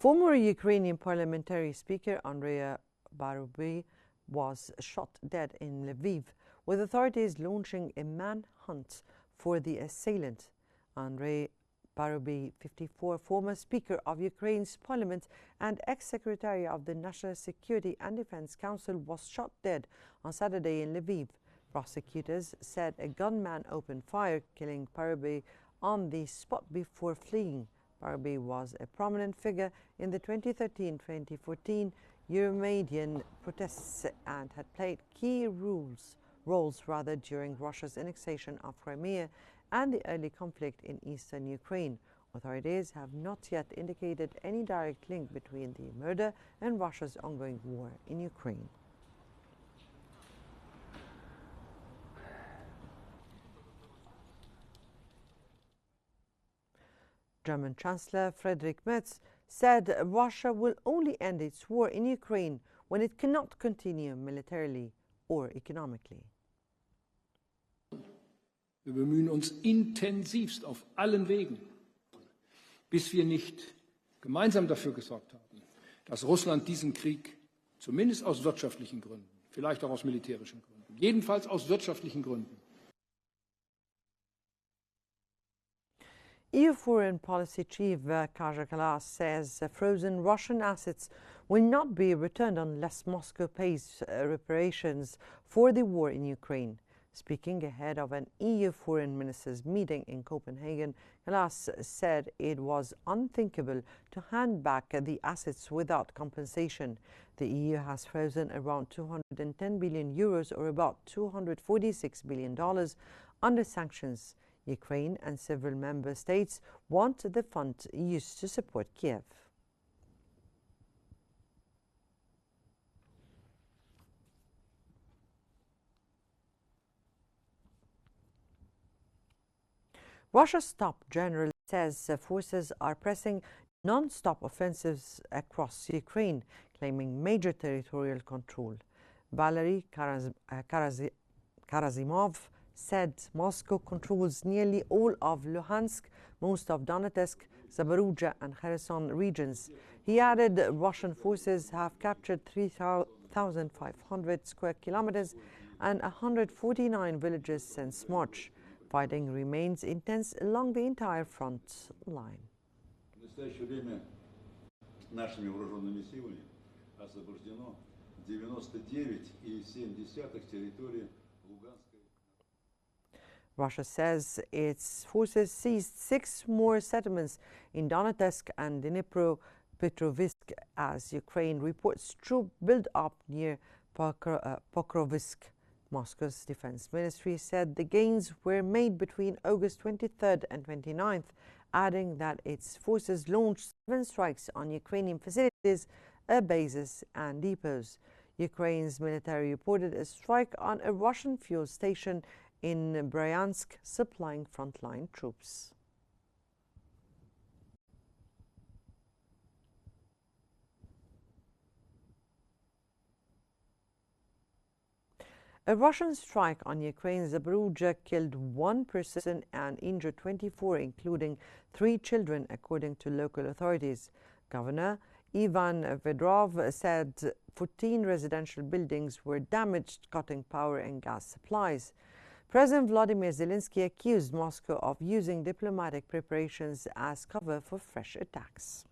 Former Ukrainian parliamentary speaker Andriy Parubiy was shot dead in Lviv, with authorities launching a manhunt for the assailant. Andriy Parubiy, 54, former Speaker of Ukraine's parliament and ex-secretary of the National Security and Defense Council, was shot dead on Saturday in Lviv. Prosecutors said a gunman opened fire, killing Parubiy on the spot before fleeing. Parubiy was a prominent figure in the 2013-2014 Euromaidan protests and had played key roles during Russia's annexation of Crimea and the early conflict in eastern Ukraine. Authorities have not yet indicated any direct link between the murder and Russia's ongoing war in Ukraine. German Chancellor Friedrich Merz said Russia will only end its war in Ukraine when it cannot continue militarily or economically. Wir bemühen uns intensivst auf allen Wegen, bis wir nicht gemeinsam dafür gesorgt haben, dass Russland diesen Krieg zumindest aus wirtschaftlichen Gründen, vielleicht auch aus militärischen Gründen, jedenfalls aus wirtschaftlichen Gründen, EU Foreign Policy Chief Kaja Kallas says frozen Russian assets will not be returned unless Moscow pays reparations for the war in Ukraine. Speaking ahead of an EU foreign ministers meeting in Copenhagen, Kallas said it was unthinkable to hand back the assets without compensation. The EU has frozen around 210 billion euros, or about $246 billion, under sanctions. Ukraine and several member states want the fund used to support Kiev. Russia's top general says forces are pressing non-stop offensives across Ukraine, claiming major territorial control. Valery Karazimov said Moscow controls nearly all of Luhansk, most of Donetsk, Zaporizhzhia and Kherson regions. He added Russian forces have captured 3,500 square kilometers and 149 villages since March. Fighting remains intense along the entire front line. Нашими вооруженными силами освобождено 99,7 территории Луганской. Russia says its forces seized 6 more settlements in Donetsk and Dnipropetrovsk as Ukraine reports troop build-up near Pokrovsk. Moscow's defense ministry said the gains were made between August 23rd and 29th, adding that its forces launched 7 strikes on Ukrainian facilities, bases and depots. Ukraine's military reported a strike on a Russian fuel station in Bryansk, supplying frontline troops. A Russian strike on Ukraine's Zaporizhzhia killed 1 person and injured 24, including 3 children, according to local authorities. Governor Ivan Vedrov said 14 residential buildings were damaged, cutting power and gas supplies. President Vladimir Zelensky accused Moscow of using diplomatic preparations as cover for fresh attacks.